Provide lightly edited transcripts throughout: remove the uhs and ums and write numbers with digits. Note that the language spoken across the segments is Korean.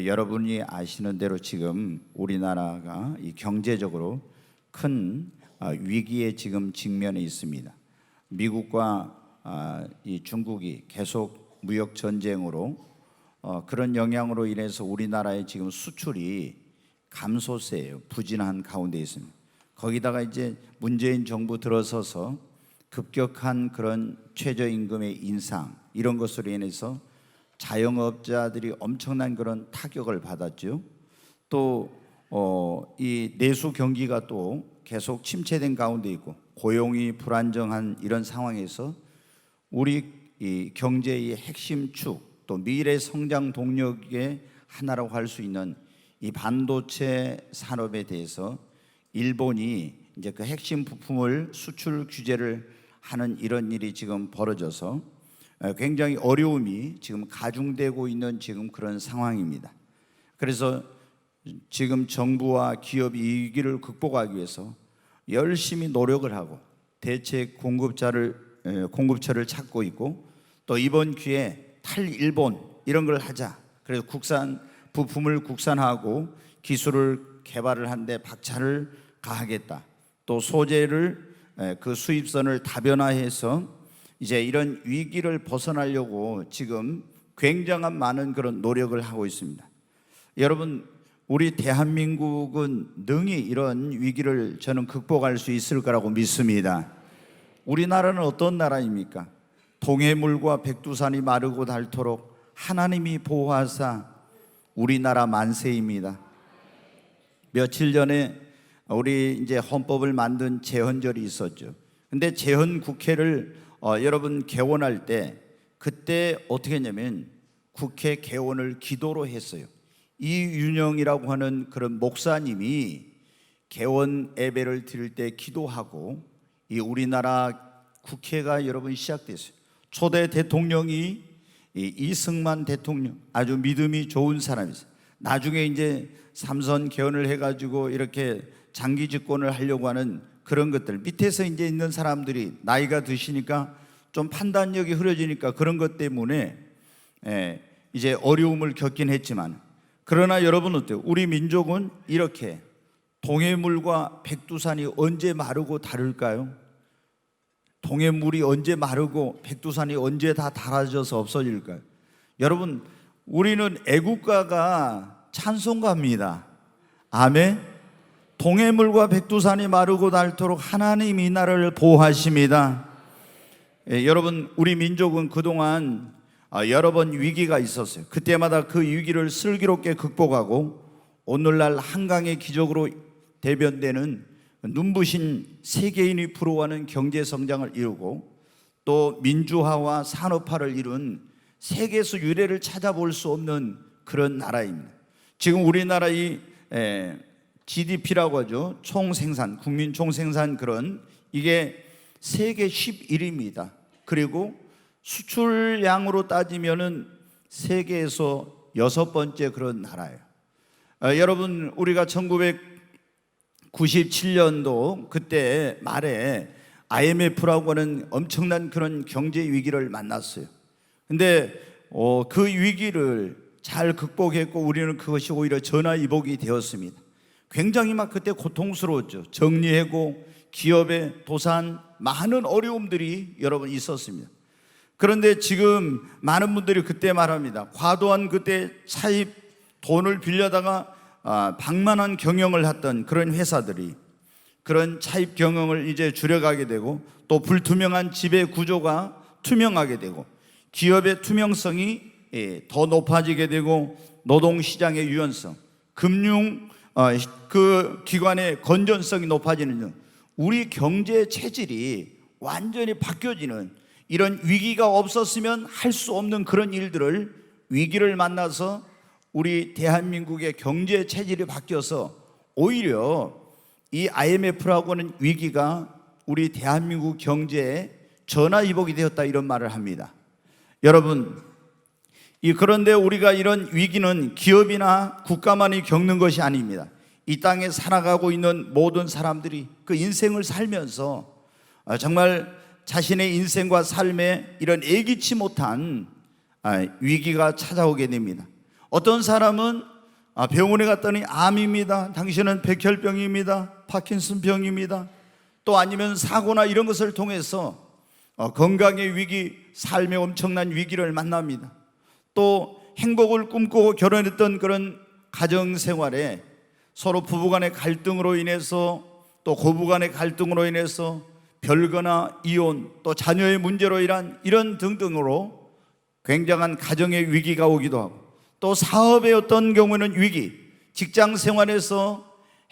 여러분이 아시는 대로 지금 우리나라가 이 경제적으로 큰 위기에 지금 직면해 있습니다. 미국과 이 중국이 계속 무역 전쟁으로 그런 영향으로 인해서 우리나라의 지금 수출이 감소세예요. 부진한 가운데 있습니다. 거기다가 이제 문재인 정부 들어서서 급격한 그런 최저임금의 인상 이런 것으로 인해서 자영업자들이 엄청난 그런 타격을 받았죠. 또 이 내수 경기가 또 계속 침체된 가운데 있고 고용이 불안정한 이런 상황에서 우리 이 경제의 핵심 축 또 미래 성장 동력의 하나라고 할 수 있는 이 반도체 산업에 대해서 일본이 이제 그 핵심 부품을 수출 규제를 하는 이런 일이 지금 벌어져서 굉장히 어려움이 지금 가중되고 있는 지금 그런 상황입니다. 그래서 지금 정부와 기업이 이 위기를 극복하기 위해서 열심히 노력을 하고 대책 공급처를 찾고 있고 또 이번 기회에 탈일본 이런 걸 하자. 그래서 국산 부품을 국산화하고 기술을 개발을 한데 박차를 가하겠다. 또 소재를 그 수입선을 다변화해서 이제 이런 위기를 벗어나려고 지금 굉장한 많은 그런 노력을 하고 있습니다. 여러분, 우리 대한민국은 능히 이런 위기를 저는 극복할 수 있을 거라고 믿습니다. 우리나라는 어떤 나라입니까? 동해물과 백두산이 마르고 닳도록 하나님이 보호하사 우리나라 만세입니다. 며칠 전에 우리 이제 헌법을 만든 제헌절이 있었죠. 근데 제헌 국회를 여러분 개원할 때 그때 어떻게 했냐면 국회 개원을 기도로 했어요. 이윤영이라고 하는 그런 목사님이 개원 예배를 드릴 때 기도하고 이 우리나라 국회가 여러분 시작됐어요. 초대 대통령이 이승만 대통령, 아주 믿음이 좋은 사람이었어요. 나중에 이제 삼선 개헌을 해가지고 이렇게 장기 집권을 하려고 하는 그런 것들, 밑에서 이제 있는 사람들이 나이가 드시니까 좀 판단력이 흐려지니까 그런 것 때문에 이제 어려움을 겪긴 했지만, 그러나 여러분 어때요? 우리 민족은 이렇게 동해물과 백두산이 언제 마르고 닳을까요? 동해물이 언제 마르고 백두산이 언제 다 닳아져서 없어질까요? 여러분, 우리는 애국가가 찬송가입니다. 아멘. 동해물과 백두산이 마르고 닳도록 하나님 이 나라를 보호하십니다. 여러분, 우리 민족은 그동안 여러 번 위기가 있었어요. 그때마다 그 위기를 슬기롭게 극복하고 오늘날 한강의 기적으로 대변되는 눈부신 세계인이 부러워하는 경제 성장을 이루고 또 민주화와 산업화를 이룬 세계에서 유례를 찾아볼 수 없는 그런 나라입니다. 지금 우리나라의 GDP라고 하죠. 총생산, 국민 총생산 그런 이게 세계 11위입니다. 그리고 수출량으로 따지면은 세계에서 6번째 그런 나라예요. 여러분, 우리가 1997년도 그때 말에 IMF라고 하는 엄청난 그런 경제 위기를 만났어요. 근데 그 위기를 잘 극복했고 우리는 그것이 오히려 전화위복이 되었습니다. 굉장히 막 그때 고통스러웠죠. 정리해고 기업의 도산 많은 어려움들이 여러분 있었습니다. 그런데 지금 많은 분들이 그때 말합니다. 과도한 그때 차입 돈을 빌려다가 방만한 경영을 했던 그런 회사들이 그런 차입 경영을 이제 줄여가게 되고 또 불투명한 지배 구조가 투명하게 되고 기업의 투명성이 더 높아지게 되고 노동시장의 유연성, 금융 그 기관의 건전성이 높아지는 등 우리 경제 체질이 완전히 바뀌어지는 이런 위기가 없었으면 할 수 없는 그런 일들을 위기를 만나서 우리 대한민국의 경제 체질이 바뀌어서 오히려 이 IMF라고 하는 위기가 우리 대한민국 경제에 전화위복이 되었다 이런 말을 합니다. 여러분, 그런데 우리가 이런 위기는 기업이나 국가만이 겪는 것이 아닙니다. 이 땅에 살아가고 있는 모든 사람들이 그 인생을 살면서 정말 자신의 인생과 삶에 이런 예기치 못한 위기가 찾아오게 됩니다. 어떤 사람은 병원에 갔더니 암입니다. 당신은 백혈병입니다. 파킨슨병입니다. 또 아니면 사고나 이런 것을 통해서 건강의 위기, 삶의 엄청난 위기를 만납니다. 또 행복을 꿈꾸고 결혼했던 그런 가정생활에 서로 부부간의 갈등으로 인해서, 또 고부간의 갈등으로 인해서 별거나 이혼, 또 자녀의 문제로 인한 이런 등등으로 굉장한 가정의 위기가 오기도 하고, 또 사업의 어떤 경우에는 위기, 직장 생활에서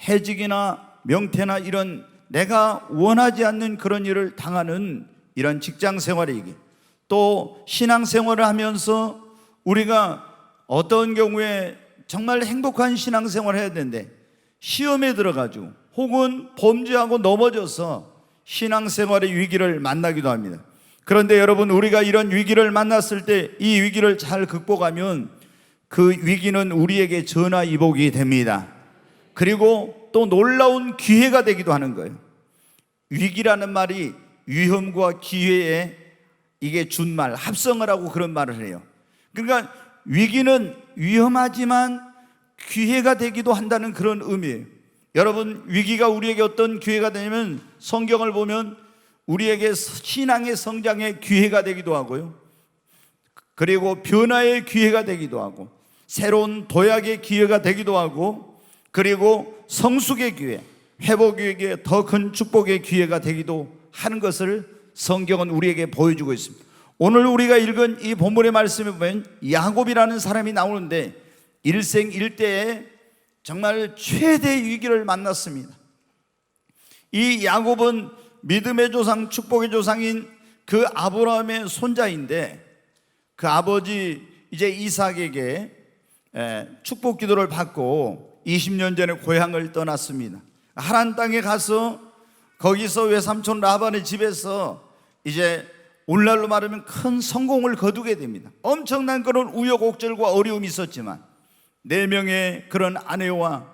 해직이나 명퇴나 이런 내가 원하지 않는 그런 일을 당하는 이런 직장 생활의 위기, 또 신앙 생활을 하면서 우리가 어떤 경우에 정말 행복한 신앙 생활을 해야 되는데 시험에 들어가지고 혹은 범죄하고 넘어져서 신앙 생활의 위기를 만나기도 합니다. 그런데 여러분, 우리가 이런 위기를 만났을 때 이 위기를 잘 극복하면 그 위기는 우리에게 전화위복이 됩니다. 그리고 또 놀라운 기회가 되기도 하는 거예요. 위기라는 말이 위험과 기회에 이게 준말, 합성을 하고 그런 말을 해요. 그러니까 위기는 위험하지만 기회가 되기도 한다는 그런 의미예요. 여러분, 위기가 우리에게 어떤 기회가 되냐면 성경을 보면 우리에게 신앙의 성장의 기회가 되기도 하고요, 그리고 변화의 기회가 되기도 하고, 새로운 도약의 기회가 되기도 하고, 그리고 성숙의 기회, 회복에게 더 큰 축복의 기회가 되기도 하는 것을 성경은 우리에게 보여주고 있습니다. 오늘 우리가 읽은 이 본문의 말씀에 보면 야곱이라는 사람이 나오는데 일생일대에 정말 최대의 위기를 만났습니다. 이 야곱은 믿음의 조상, 축복의 조상인 그 아브라함의 손자인데, 그 아버지 이제 이삭에게 축복 기도를 받고 20년 전에 고향을 떠났습니다. 하란 땅에 가서 거기서 외삼촌 라반의 집에서 이제 오늘날로 말하면 큰 성공을 거두게 됩니다. 엄청난 그런 우여곡절과 어려움이 있었지만 4명의 그런 아내와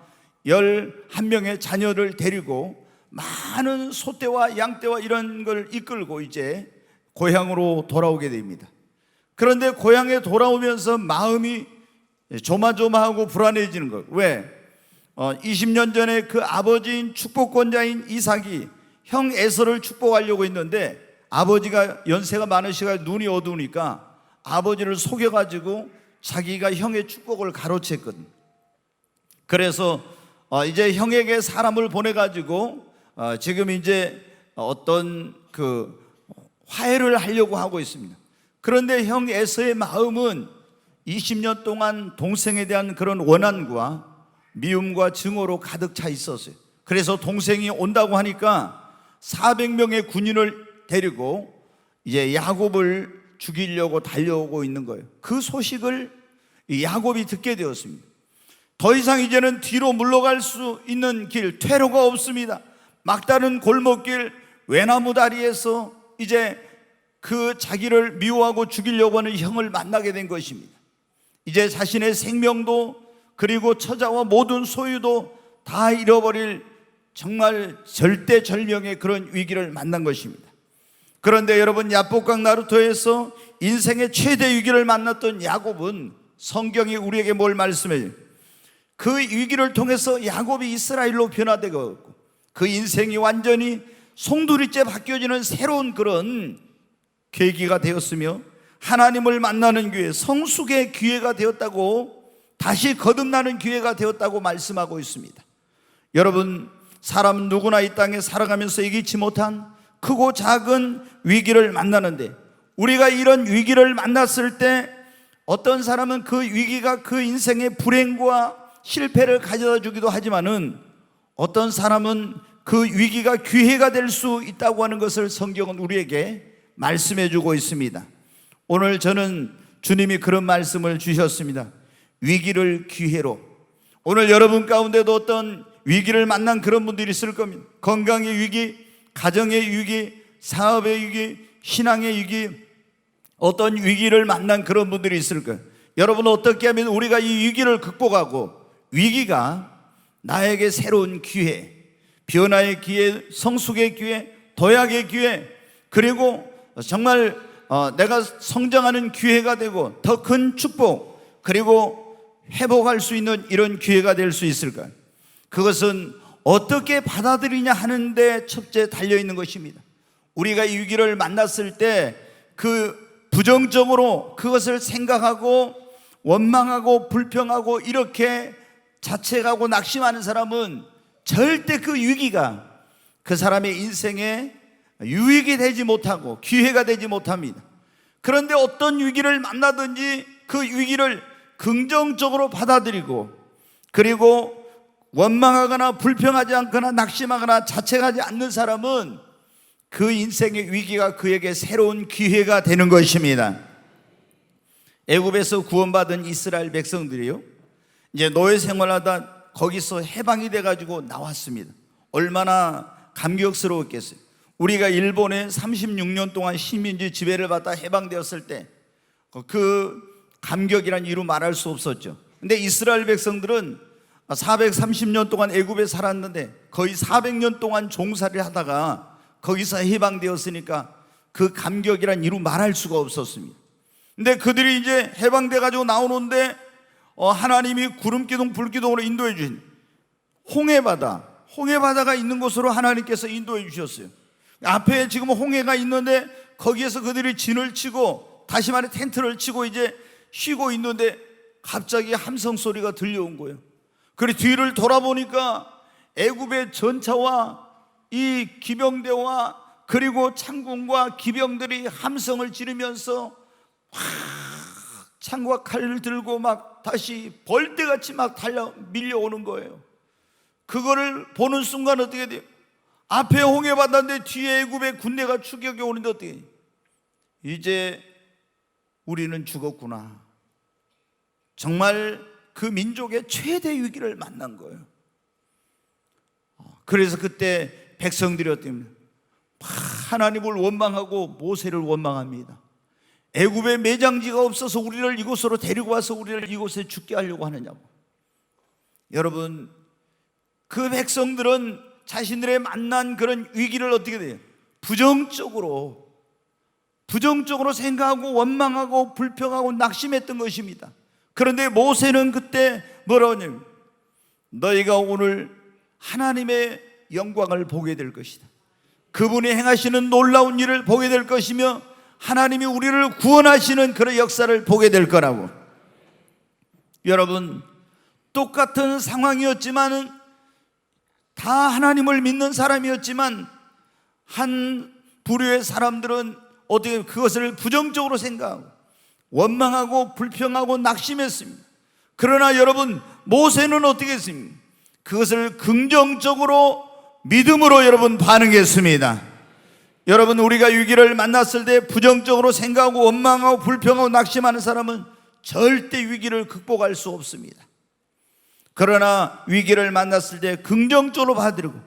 11명의 자녀를 데리고 많은 소떼와 양떼와 이런 걸 이끌고 이제 고향으로 돌아오게 됩니다. 그런데 고향에 돌아오면서 마음이 조마조마하고 불안해지는 거예요. 왜? 20년 전에 그 아버지인 축복권자인 이삭이 형 에서를 축복하려고 했는데 아버지가 연세가 많으시가 눈이 어두우니까 아버지를 속여가지고 자기가 형의 축복을 가로챘거든. 그래서 이제 형에게 사람을 보내가지고 지금 이제 어떤 그 화해를 하려고 하고 있습니다. 그런데 형 에서의 마음은 20년 동안 동생에 대한 그런 원한과 미움과 증오로 가득 차 있었어요. 그래서 동생이 온다고 하니까 400명의 군인을 데리고 이제 야곱을 죽이려고 달려오고 있는 거예요. 그 소식을 야곱이 듣게 되었습니다. 더 이상 이제는 뒤로 물러갈 수 있는 길, 퇴로가 없습니다. 막다른 골목길, 외나무 다리에서 이제 그 자기를 미워하고 죽이려고 하는 형을 만나게 된 것입니다. 이제 자신의 생명도 그리고 처자와 모든 소유도 다 잃어버릴 정말 절대절명의 그런 위기를 만난 것입니다. 그런데 여러분, 야복강 나루토에서 인생의 최대 위기를 만났던 야곱은 성경이 우리에게 뭘 말씀해요? 그 위기를 통해서 야곱이 이스라엘로 변화되고 그 인생이 완전히 송두리째 바뀌어지는 새로운 그런 계기가 되었으며 하나님을 만나는 기회, 성숙의 기회가 되었다고, 다시 거듭나는 기회가 되었다고 말씀하고 있습니다. 여러분, 사람 누구나 이 땅에 살아가면서 이기지 못한 크고 작은 위기를 만나는데, 우리가 이런 위기를 만났을 때 어떤 사람은 그 위기가 그 인생의 불행과 실패를 가져다 주기도 하지만은 어떤 사람은 그 위기가 기회가 될 수 있다고 하는 것을 성경은 우리에게 말씀해 주고 있습니다. 오늘 저는 주님이 그런 말씀을 주셨습니다. 위기를 기회로. 오늘 여러분 가운데도 어떤 위기를 만난 그런 분들이 있을 겁니다. 건강의 위기, 가정의 위기, 사업의 위기, 신앙의 위기, 어떤 위기를 만난 그런 분들이 있을 거예요. 여러분, 어떻게 하면 우리가 이 위기를 극복하고 위기가 나에게 새로운 기회, 변화의 기회, 성숙의 기회, 도약의 기회, 그리고 정말 내가 성장하는 기회가 되고 더 큰 축복, 그리고 회복할 수 있는 이런 기회가 될 수 있을까요? 그것은 어떻게 받아들이냐 하는데 첫째 달려있는 것입니다. 우리가 이 위기를 만났을 때 그 부정적으로 그것을 생각하고 원망하고 불평하고 이렇게 자책하고 낙심하는 사람은 절대 그 위기가 그 사람의 인생에 유익이 되지 못하고 기회가 되지 못합니다. 그런데 어떤 위기를 만나든지 그 위기를 긍정적으로 받아들이고, 그리고 원망하거나 불평하지 않거나 낙심하거나 자책하지 않는 사람은 그 인생의 위기가 그에게 새로운 기회가 되는 것입니다. 애굽에서 구원받은 이스라엘 백성들이요, 이제 노예 생활하다 거기서 해방이 돼가지고 나왔습니다. 얼마나 감격스러웠겠어요. 우리가 일본에 36년 동안 식민지 지배를 받다 해방되었을 때 그 감격이란 이루 말할 수 없었죠. 근데 이스라엘 백성들은 430년 동안 애굽에 살았는데 거의 400년 동안 종살이를 하다가 거기서 해방되었으니까 그 감격이란 이루 말할 수가 없었습니다. 근데 그들이 이제 해방돼 가지고 나오는데 하나님이 구름기둥 불기둥으로 인도해 주신 홍해바다가 있는 곳으로 하나님께서 인도해 주셨어요. 앞에 지금 홍해가 있는데 거기에서 그들이 진을 치고, 다시 말해 텐트를 치고 이제 쉬고 있는데 갑자기 함성 소리가 들려온 거예요. 그리고 뒤를 돌아보니까 애굽의 전차와 이 기병대와 그리고 창군과 기병들이 함성을 지르면서 창과 칼을 들고 막 다시 벌떼같이 막 밀려오는 거예요. 그거를 보는 순간 어떻게 돼요? 앞에 홍해바다인데 뒤에 애굽의 군대가 추격해 오는데 어떻게 해요? 이제 우리는 죽었구나. 정말 그 민족의 최대 위기를 만난 거예요. 그래서 그때 백성들이 어떻게 하나님을 원망하고 모세를 원망합니다. 애굽에 매장지가 없어서 우리를 이곳으로 데리고 와서 우리를 이곳에 죽게 하려고 하느냐고. 여러분, 그 백성들은 자신들의 만난 그런 위기를 어떻게 돼요? 부정적으로 생각하고 원망하고 불평하고 낙심했던 것입니다. 그런데 모세는 그때 뭐라고 하냐면, 너희가 오늘 하나님의 영광을 보게 될 것이다. 그분이 행하시는 놀라운 일을 보게 될 것이며 하나님이 우리를 구원하시는 그런 역사를 보게 될 거라고. 여러분, 똑같은 상황이었지만 다 하나님을 믿는 사람이었지만 한 부류의 사람들은 어떻게 그것을 부정적으로 생각하고 원망하고 불평하고 낙심했습니다. 그러나 여러분, 모세는 어떻게 했습니까? 그것을 긍정적으로 믿음으로 여러분 반응했습니다. 여러분, 우리가 위기를 만났을 때 부정적으로 생각하고 원망하고 불평하고 낙심하는 사람은 절대 위기를 극복할 수 없습니다. 그러나 위기를 만났을 때 긍정적으로 받아들이고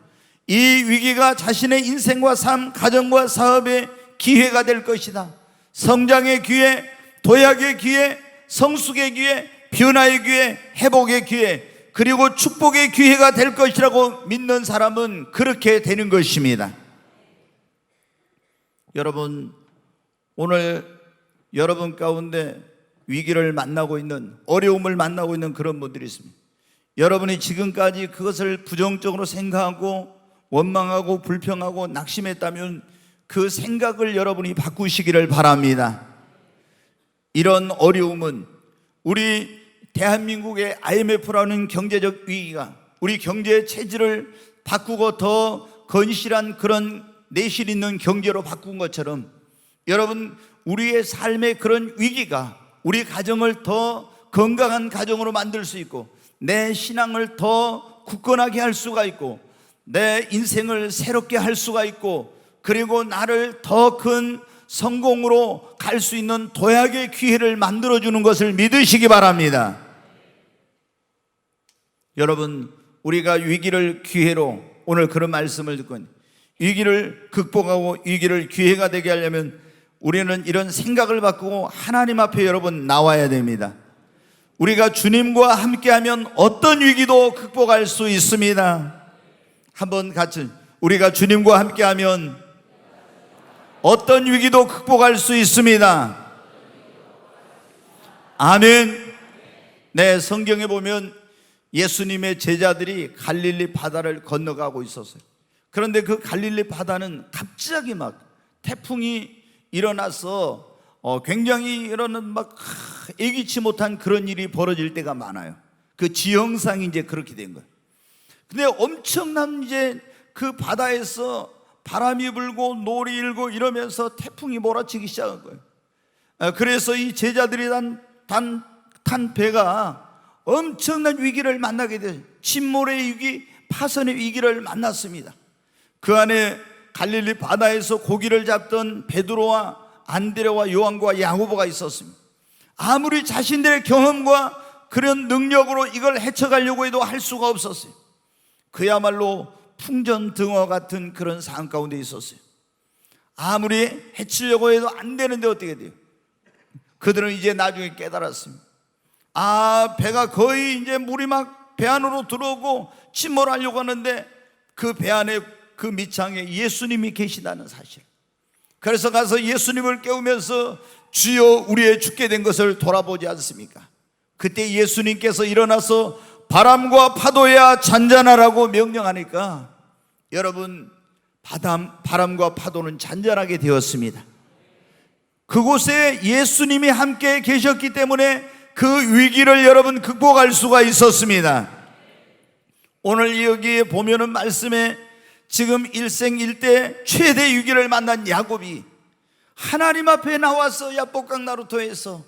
이 위기가 자신의 인생과 삶, 가정과 사업의 기회가 될 것이다. 성장의 기회, 도약의 기회, 성숙의 기회, 변화의 기회, 회복의 기회, 그리고 축복의 기회가 될 것이라고 믿는 사람은 그렇게 되는 것입니다. 여러분, 오늘 여러분 가운데 위기를 만나고 있는, 어려움을 만나고 있는 그런 분들이 있습니다. 여러분이 지금까지 그것을 부정적으로 생각하고 원망하고 불평하고 낙심했다면 그 생각을 여러분이 바꾸시기를 바랍니다. 이런 어려움은 우리 대한민국의 IMF라는 경제적 위기가 우리 경제 체질을 바꾸고 더 건실한 그런 내실 있는 경제로 바꾼 것처럼, 여러분, 우리의 삶의 그런 위기가 우리 가정을 더 건강한 가정으로 만들 수 있고, 내 신앙을 더 굳건하게 할 수가 있고, 내 인생을 새롭게 할 수가 있고, 그리고 나를 더 큰 성공으로 갈 수 있는 도약의 기회를 만들어주는 것을 믿으시기 바랍니다. 여러분, 우리가 위기를 기회로, 오늘 그런 말씀을 듣고 위기를 극복하고 위기를 기회가 되게 하려면 우리는 이런 생각을 바꾸고 하나님 앞에 여러분 나와야 됩니다. 우리가 주님과 함께하면 어떤 위기도 극복할 수 있습니다. 한번 같이, 우리가 주님과 함께하면 어떤 위기도 극복할 수 있습니다. 아멘. 내 성경에 보면 예수님의 제자들이 갈릴리 바다를 건너가고 있었어요. 그런데 그 갈릴리 바다는 갑자기 막 태풍이 일어나서 굉장히 이러는 막 예기치 못한 그런 일이 벌어질 때가 많아요. 그 지형상이 이제 그렇게 된 거예요. 근데 엄청난 이제 그 바다에서 바람이 불고 노을이 일고 이러면서 태풍이 몰아치기 시작한 거예요. 그래서 이 제자들이 탄 배가 엄청난 위기를 만나게 돼요. 침몰의 위기, 파선의 위기를 만났습니다. 그 안에 갈릴리 바다에서 고기를 잡던 베드로와 안드레와 요한과 야고보가 있었습니다. 아무리 자신들의 경험과 그런 능력으로 이걸 헤쳐가려고 해도 할 수가 없었어요. 그야말로 풍전등화 같은 그런 상황 가운데 있었어요. 아무리 해치려고 해도 안 되는데 어떻게 돼요? 그들은 이제 나중에 깨달았습니다. 배가 거의 이제 물이 막 배 안으로 들어오고 침몰하려고 하는데 그 배 안에 그 밑창에 예수님이 계시다는 사실. 그래서 가서 예수님을 깨우면서 주여 우리의 죽게 된 것을 돌아보지 않습니까? 그때 예수님께서 일어나서 바람과 파도야 잔잔하라고 명령하니까 여러분 바람과 파도는 잔잔하게 되었습니다. 그곳에 예수님이 함께 계셨기 때문에 그 위기를 여러분 극복할 수가 있었습니다. 오늘 여기에 보면은 말씀에 지금 일생일대 최대 위기를 만난 야곱이 하나님 앞에 나와서 야복강 나루터에서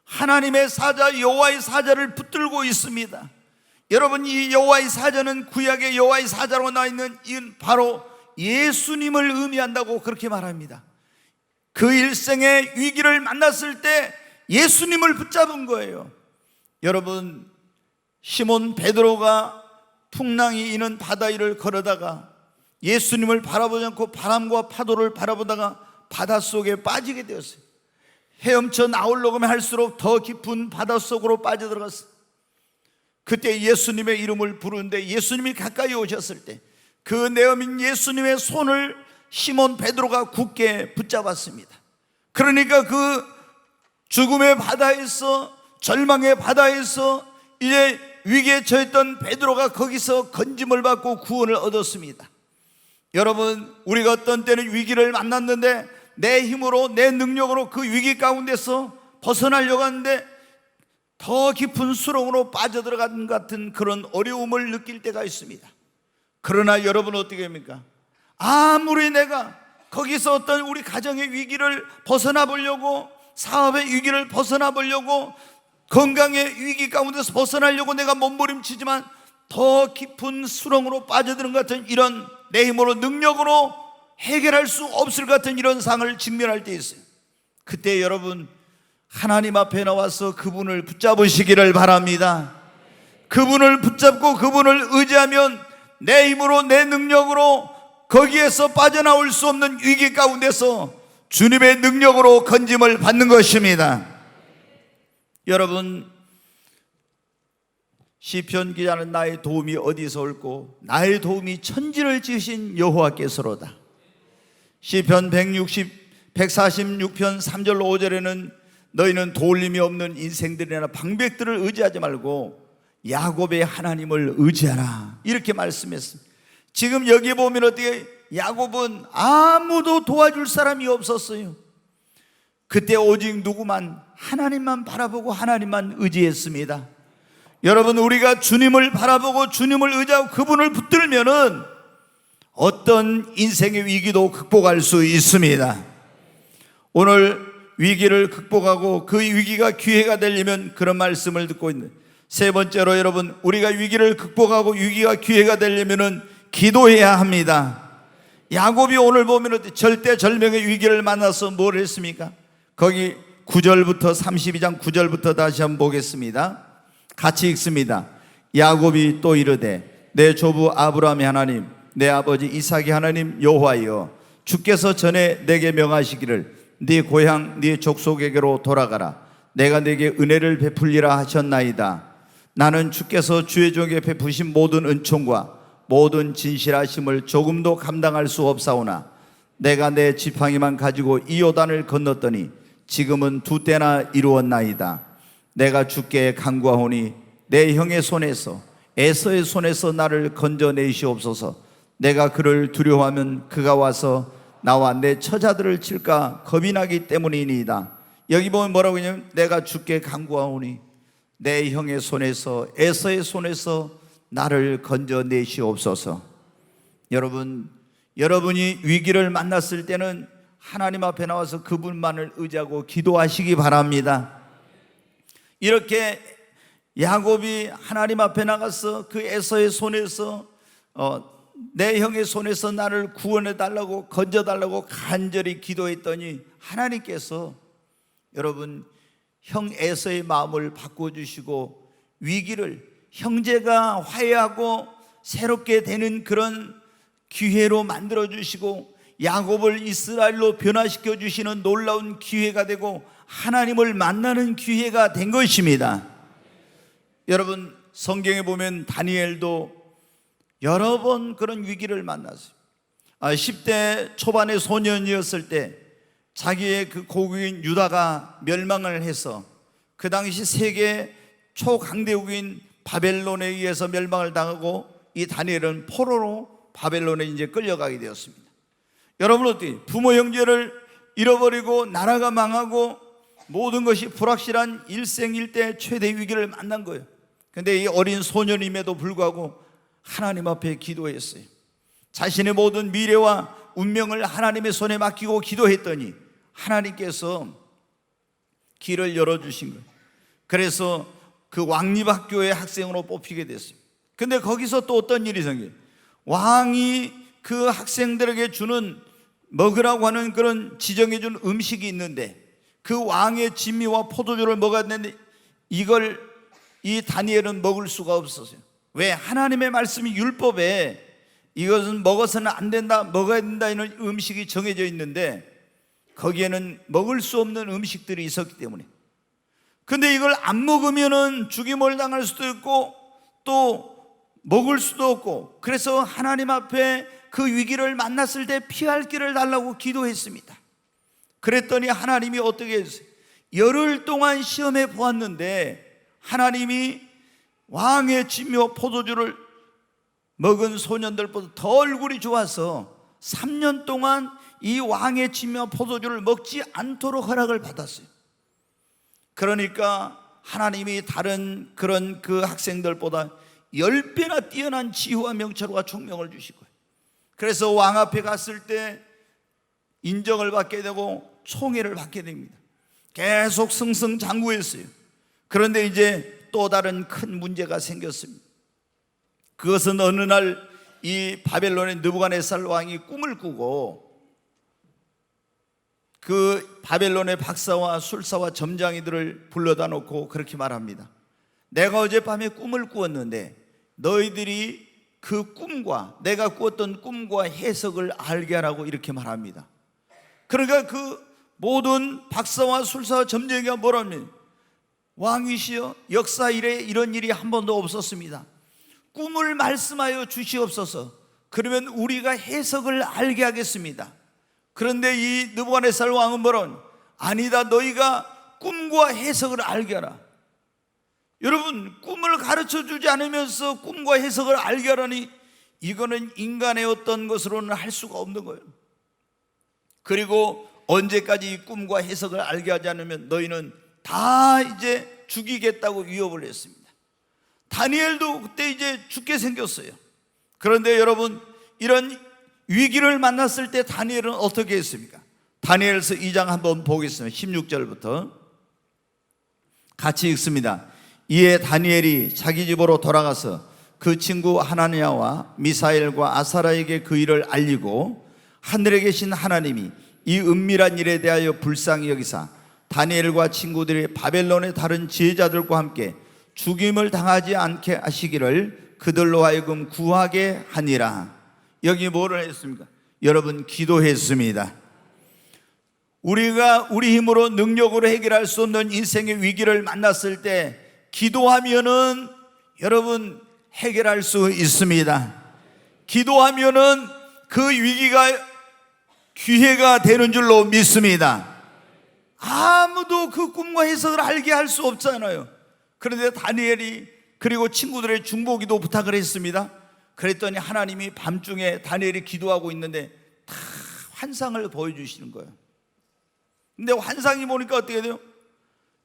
하나님의 사자 여호와의 사자를 붙들고 있습니다. 여러분, 이 여호와의 사자는 구약의 여호와의 사자로 나와 있는 이는 바로 예수님을 의미한다고 그렇게 말합니다. 그 일생의 위기를 만났을 때 예수님을 붙잡은 거예요. 여러분, 시몬 베드로가 풍랑이 있는 바다 위를 걸어다가 예수님을 바라보지 않고 바람과 파도를 바라보다가 바닷속에 빠지게 되었어요. 헤엄쳐 나오려고 하면 할수록 더 깊은 바닷속으로 빠져들어갔어요. 그때 예수님의 이름을 부르는데 예수님이 가까이 오셨을 때 그 내어민 예수님의 손을 시몬 베드로가 굳게 붙잡았습니다. 그러니까 그 죽음의 바다에서, 절망의 바다에서 이제 위기에 처했던 베드로가 거기서 건짐을 받고 구원을 얻었습니다. 여러분, 우리가 어떤 때는 위기를 만났는데 내 힘으로, 내 능력으로 그 위기 가운데서 벗어나려고 하는데 더 깊은 수렁으로 빠져들어간 같은 그런 어려움을 느낄 때가 있습니다. 그러나 여러분 어떻게 합니까? 아무리 내가 거기서 어떤 우리 가정의 위기를 벗어나 보려고, 사업의 위기를 벗어나 보려고, 건강의 위기 가운데서 벗어나려고 내가 몸부림치지만 더 깊은 수렁으로 빠져드는 것 같은 이런 내 힘으로 능력으로 해결할 수 없을 것 같은 이런 상황을 직면할 때 있어요. 그때 여러분 하나님 앞에 나와서 그분을 붙잡으시기를 바랍니다. 그분을 붙잡고 그분을 의지하면 내 힘으로, 내 능력으로 거기에서 빠져나올 수 없는 위기 가운데서 주님의 능력으로 건짐을 받는 것입니다. 여러분, 시편 기자는 나의 도움이 어디서 올꼬 나의 도움이 천지를 지으신 여호와께서로다. 시편 146편 3절로 5절에는 너희는 도울림이 없는 인생들이나 방백들을 의지하지 말고 야곱의 하나님을 의지하라, 이렇게 말씀했습니다. 지금 여기 보면 어떻게 야곱은 아무도 도와줄 사람이 없었어요. 그때 오직 누구만, 하나님만 바라보고 하나님만 의지했습니다. 여러분, 우리가 주님을 바라보고 주님을 의지하고 그분을 붙들면은 어떤 인생의 위기도 극복할 수 있습니다. 오늘 위기를 극복하고 그 위기가 기회가 되려면 그런 말씀을 듣고 있는, 세 번째로 여러분, 우리가 위기를 극복하고 위기가 기회가 되려면은 기도해야 합니다. 야곱이 오늘 보면 절대절명의 위기를 만나서 뭘 했습니까? 거기 9절부터 32장 9절부터 다시 한번 보겠습니다. 같이 읽습니다. 야곱이 또 이르되 내 조부 아브라함의 하나님, 내 아버지 이삭의 하나님 여호와여, 주께서 전에 내게 명하시기를 네 고향 네 족속에게로 돌아가라, 내가 네게 은혜를 베풀리라 하셨나이다. 나는 주께서 주의 종에게 베푸신 모든 은총과 모든 진실하심을 조금도 감당할 수 없사오나 내가 내 지팡이만 가지고 이 요단을 건넜더니 지금은 두 때나 이루었나이다. 내가 주께 간구하오니 내 형의 손에서 에서의 손에서 나를 건져내시옵소서. 내가 그를 두려워하면 그가 와서 나와 내 처자들을 칠까 겁이 나기 때문이니이다. 여기 보면 뭐라고 하냐면 내가 주께 간구하오니 내 형의 손에서 에서의 손에서 나를 건져내시옵소서. 여러분이 위기를 만났을 때는 하나님 앞에 나와서 그분만을 의지하고 기도하시기 바랍니다. 이렇게 야곱이 하나님 앞에 나가서 그 에서의 손에서 내 형의 손에서 나를 구원해 달라고 건져 달라고 간절히 기도했더니 하나님께서 여러분 형 에서의 마음을 바꿔주시고 위기를 형제가 화해하고 새롭게 되는 그런 기회로 만들어주시고 야곱을 이스라엘로 변화시켜 주시는 놀라운 기회가 되고 하나님을 만나는 기회가 된 것입니다. 여러분 성경에 보면 다니엘도 여러 번 그런 위기를 만났어요. 10대 초반의 소년이었을 때 자기의 그 고국인 유다가 멸망을 해서 그 당시 세계 초강대국인 바벨론에 의해서 멸망을 당하고 이 다니엘은 포로로 바벨론에 이제 끌려가게 되었습니다. 여러분 어떻게 부모 형제를 잃어버리고 나라가 망하고 모든 것이 불확실한 일생일대 최대 위기를 만난 거예요. 근데 이 어린 소년임에도 불구하고 하나님 앞에 기도했어요. 자신의 모든 미래와 운명을 하나님의 손에 맡기고 기도했더니 하나님께서 길을 열어주신 거예요. 그래서 그 왕립학교의 학생으로 뽑히게 됐어요. 근데 거기서 또 어떤 일이 생겨요. 왕이 그 학생들에게 주는 먹으라고 하는 그런 지정해 준 음식이 있는데 그 왕의 진미와 포도주를 먹어야 되는데 이걸 이 다니엘은 먹을 수가 없었어요. 왜? 하나님의 말씀이 율법에 이것은 먹어서는 안 된다, 먹어야 된다 이런 음식이 정해져 있는데 거기에는 먹을 수 없는 음식들이 있었기 때문에. 근데 이걸 안 먹으면은 죽임을 당할 수도 있고 또 먹을 수도 없고, 그래서 하나님 앞에 그 위기를 만났을 때 피할 길을 달라고 기도했습니다. 그랬더니 하나님이 어떻게 했어요? 열흘 동안 시험해 보았는데 하나님이 왕의 진미와 포도주를 먹은 소년들보다 더 얼굴이 좋아서 3년 동안 이 왕의 진미와 포도주를 먹지 않도록 허락을 받았어요. 그러니까 하나님이 다른 그런 그 학생들보다 10배나 뛰어난 지혜와 명철과 총명을 주시고요. 그래서 왕 앞에 갔을 때 인정을 받게 되고 총애를 받게 됩니다. 계속 승승장구했어요. 그런데 이제 또 다른 큰 문제가 생겼습니다. 그것은 어느 날 이 바벨론의 느부갓네살 왕이 꿈을 꾸고 그 바벨론의 박사와 술사와 점장이들을 불러다 놓고 그렇게 말합니다. 내가 어젯밤에 꿈을 꾸었는데 너희들이 그 꿈과 내가 꾸었던 꿈과 해석을 알게 하라고 이렇게 말합니다. 그러니까 그 모든 박사와 술사와 점쟁이가 뭐라면 왕이시여 역사 이래 이런 일이 한 번도 없었습니다. 꿈을 말씀하여 주시옵소서. 그러면 우리가 해석을 알게 하겠습니다. 그런데 이 느부갓네살 왕은 뭐라는 아니다, 너희가 꿈과 해석을 알게 하라. 여러분 꿈을 가르쳐 주지 않으면서 꿈과 해석을 알게 하라니 이거는 인간의 어떤 것으로는 할 수가 없는 거예요. 그리고 언제까지 이 꿈과 해석을 알게 하지 않으면 너희는 다 이제 죽이겠다고 위협을 했습니다. 다니엘도 그때 이제 죽게 생겼어요. 그런데 여러분 이런 위기를 만났을 때 다니엘은 어떻게 했습니까? 다니엘서 2장 한번 보겠습니다. 16절부터 같이 읽습니다. 이에 다니엘이 자기 집으로 돌아가서 그 친구 하나냐와 미사엘과 아사라에게 그 일을 알리고 하늘에 계신 하나님이 이 은밀한 일에 대하여 불쌍히 여기사 다니엘과 친구들이 바벨론의 다른 지혜자들과 함께 죽임을 당하지 않게 하시기를 그들로 하여금 구하게 하니라. 여기 뭐를 했습니까? 여러분 기도했습니다. 우리가 우리 힘으로 능력으로 해결할 수 없는 인생의 위기를 만났을 때 기도하면은 여러분 해결할 수 있습니다. 기도하면은 그 위기가 기회가 되는 줄로 믿습니다. 아무도 그 꿈과 해석을 알게 할 수 없잖아요. 그런데 다니엘이 그리고 친구들의 중보기도 부탁을 했습니다. 그랬더니 하나님이 밤중에 다니엘이 기도하고 있는데 다 환상을 보여주시는 거예요. 근데 환상이 보니까 어떻게 돼요?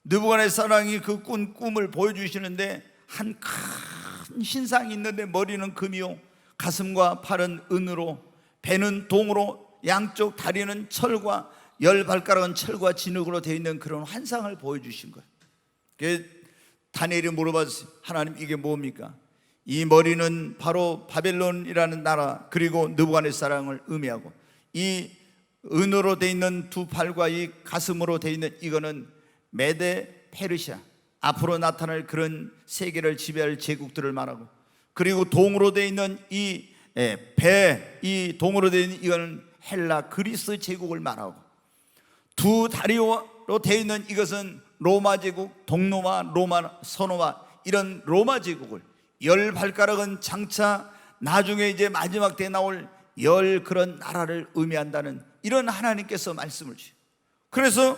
느부갓네살이 그 꾼 꿈을 보여주시는데 한 큰 신상이 있는데 머리는 금이요, 가슴과 팔은 은으로, 배는 동으로, 양쪽 다리는 철과, 열 발가락은 철과 진흙으로 되어 있는 그런 환상을 보여주신 거예요. 다니엘이 물어봤어요. 하나님, 이게 뭡니까? 이 머리는 바로 바벨론이라는 나라, 그리고 느부갓네살을 의미하고, 이 은으로 되어 있는 두 팔과 이 가슴으로 되어 있는 이거는 메데 페르시아, 앞으로 나타날 그런 세계를 지배할 제국들을 말하고, 그리고 동으로 되어 있는 이 동으로 되어 있는 이거는 헬라 그리스 제국을 말하고, 두 다리로 되어 있는 이것은 로마 제국, 동로마, 로마, 서노마, 이런 로마 제국을, 열 발가락은 장차 나중에 이제 마지막 때 나올 열 그런 나라를 의미한다는 이런 하나님께서 말씀을 주시고, 그래서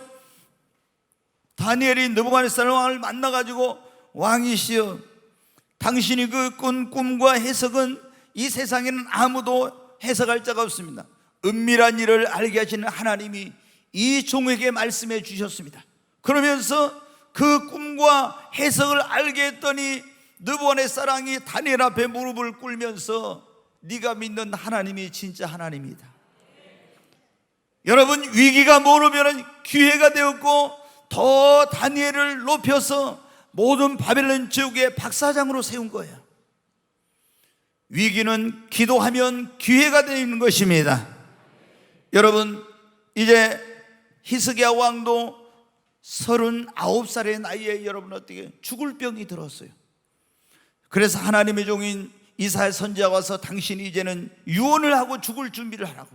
다니엘이 느부갓네살 왕을 만나가지고, 왕이시여, 당신이 그 꾼 꿈과 해석은 이 세상에는 아무도 해석할 자가 없습니다. 은밀한 일을 알게 하시는 하나님이 이 종에게 말씀해 주셨습니다. 그러면서 그 꿈과 해석을 알게 했더니 느부갓네살 왕이 다니엘 앞에 무릎을 꿇으면서 네가 믿는 하나님이 진짜 하나님이다. 여러분, 위기가 모르면 기회가 되었고, 더 다니엘을 높여서 모든 바벨론 제국의 박사장으로 세운 거예요. 위기는 기도하면 기회가 되는 것입니다. 여러분, 이제 히스기야 왕도 39살의 나이에 여러분 어떻게 죽을 병이 들었어요. 그래서 하나님의 종인 이사야 선지자가 와서 당신이 이제는 유언을 하고 죽을 준비를 하라고.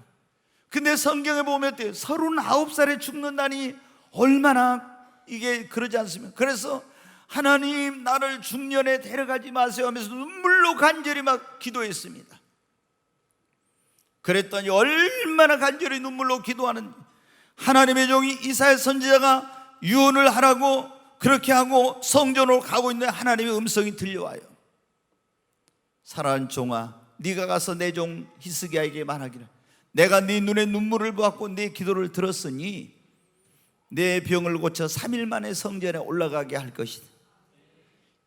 근데 성경에 보면 어때요? 39살에 죽는다니 얼마나 이게 그러지 않습니까? 그래서 하나님, 나를 중년에 데려가지 마세요 하면서 눈물로 간절히 막 기도했습니다. 그랬더니 얼마나 간절히 눈물로 기도하는 하나님의 종이 이사야 선지자가 유언을 하라고 그렇게 하고 성전으로 가고 있는 하나님의 음성이 들려와요. 사랑하는 종아, 네가 가서 내 종 히스기야에게 말하기를, 내가 네 눈에 눈물을 보았고 네 기도를 들었으니 내 병을 고쳐 3일 만에 성전에 올라가게 할 것이다.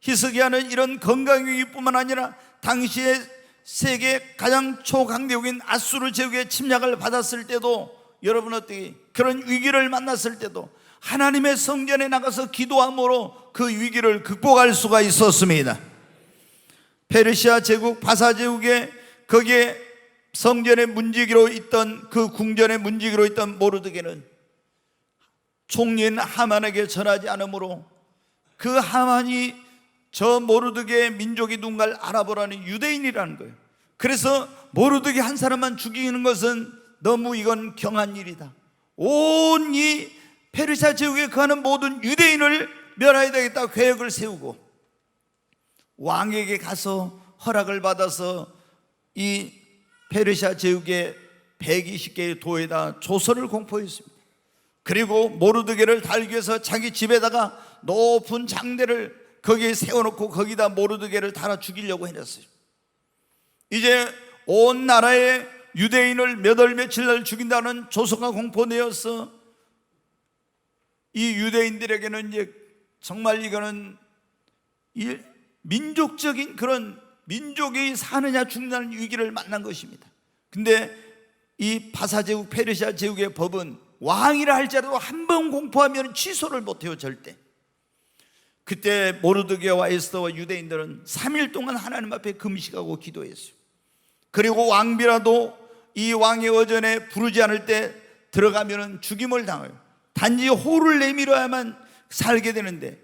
히스기야는 이런 건강위기뿐만 아니라 당시에 세계 가장 초강대국인 아수르 제국의 침략을 받았을 때도, 여러분 어떻게 그런 위기를 만났을 때도 하나님의 성전에 나가서 기도함으로 그 위기를 극복할 수가 있었습니다. 페르시아 제국, 바사 제국에 거기에 성전의 문지기로 있던, 그 궁전의 문지기로 있던 모르드게는 총리인 하만에게 전하지 않으므로 그 하만이 저 모르드게의 민족이 누군가를 알아보라는 유대인이라는 거예요. 그래서 모르드게 한 사람만 죽이는 것은 너무 이건 경한 일이다. 온 이 페르시아 제국에 거하는 모든 유대인을 멸해야 되겠다 계획을 세우고, 왕에게 가서 허락을 받아서 이 페르시아 제국의 120개의 도에다 조서를 공포했습니다. 그리고 모르드게를 달기 위해서 자기 집에다가 높은 장대를 거기에 세워놓고 거기다 모르드게를 달아 죽이려고 해냈어요. 이제 온 나라의 유대인을 몇 월 며칠 날 죽인다는 조서가 공포되어서 이 유대인들에게는 이제 정말 이거는 민족적인 그런 민족이 사느냐 죽느냐는 위기를 만난 것입니다. 근데 이 바사 제국, 페르시아 제국의 법은 왕이라 할지라도 한 번 공포하면 취소를 못해요, 절대. 그때 모르드게와 에스더와 유대인들은 3일 동안 하나님 앞에 금식하고 기도했어요. 그리고 왕비라도 이 왕의 어전에 부르지 않을 때 들어가면 죽임을 당해요. 단지 호를 내밀어야만 살게 되는데,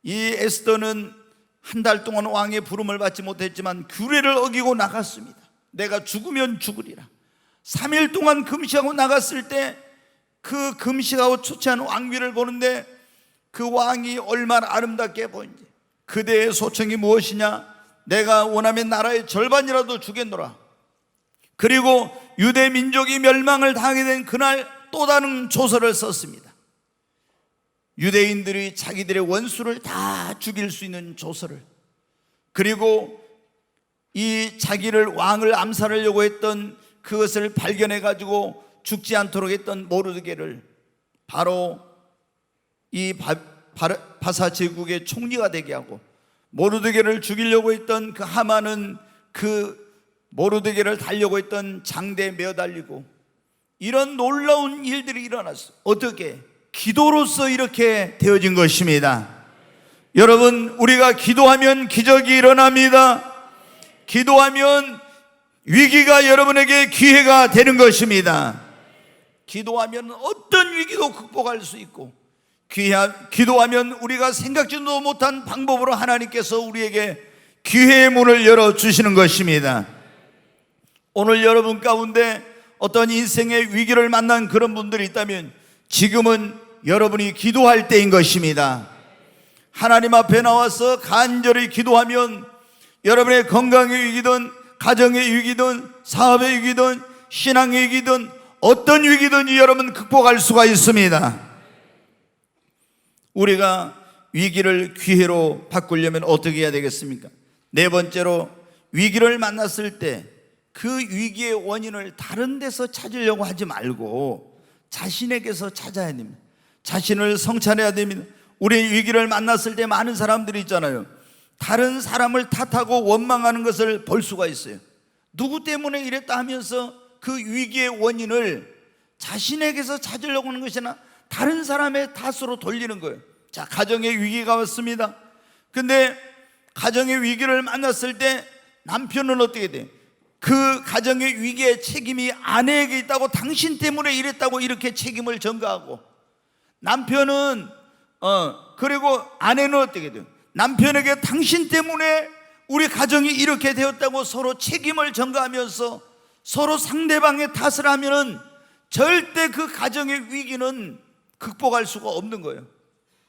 이 에스더는 한 달 동안 왕의 부름을 받지 못했지만 규례를 어기고 나갔습니다. 내가 죽으면 죽으리라. 3일 동안 금식하고 나갔을 때 그 금식하고 초췌한 왕비를 보는데 그 왕이 얼마나 아름답게 보이는지, 그대의 소청이 무엇이냐, 내가 원하면 나라의 절반이라도 주겠노라. 그리고 유대 민족이 멸망을 당하게 된 그날 또 다른 조서를 썼습니다. 유대인들이 자기들의 원수를 다 죽일 수 있는 조서를, 그리고 이 자기를 왕을 암살하려고 했던 그것을 발견해 가지고 죽지 않도록 했던 모르드게를 바로 이 바사 제국의 총리가 되게 하고, 모르드게를 죽이려고 했던 그 하만은 그 모르드게를 달려고 했던 장대에 매어달리고, 이런 놀라운 일들이 일어났어요. 어떻게? 기도로서 이렇게 되어진 것입니다. 여러분, 우리가 기도하면 기적이 일어납니다. 기도하면 위기가 여러분에게 기회가 되는 것입니다. 기도하면 어떤 위기도 극복할 수 있고, 기도하면 우리가 생각지도 못한 방법으로 하나님께서 우리에게 기회의 문을 열어주시는 것입니다. 오늘 여러분 가운데 어떤 인생의 위기를 만난 그런 분들이 있다면 지금은 여러분이 기도할 때인 것입니다. 하나님 앞에 나와서 간절히 기도하면 여러분의 건강의 위기든 가정의 위기든 사업의 위기든 신앙의 위기든 어떤 위기든지 여러분 극복할 수가 있습니다. 우리가 위기를 기회로 바꾸려면 어떻게 해야 되겠습니까? 네 번째로, 위기를 만났을 때 그 위기의 원인을 다른 데서 찾으려고 하지 말고 자신에게서 찾아야 됩니다. 자신을 성찰해야 됩니다. 우리 위기를 만났을 때 많은 사람들이 있잖아요. 다른 사람을 탓하고 원망하는 것을 볼 수가 있어요. 누구 때문에 이랬다 하면서 그 위기의 원인을 자신에게서 찾으려고 하는 것이 아니라 다른 사람의 탓으로 돌리는 거예요. 자, 가정의 위기가 왔습니다. 근데 가정의 위기를 만났을 때 남편은 어떻게 돼요? 그 가정의 위기의 책임이 아내에게 있다고, 당신 때문에 이랬다고 이렇게 책임을 전가하고, 남편은 그리고 아내는 어떻게 돼요? 남편에게 당신 때문에 우리 가정이 이렇게 되었다고 서로 책임을 전가하면서 서로 상대방의 탓을 하면은 절대 그 가정의 위기는 극복할 수가 없는 거예요.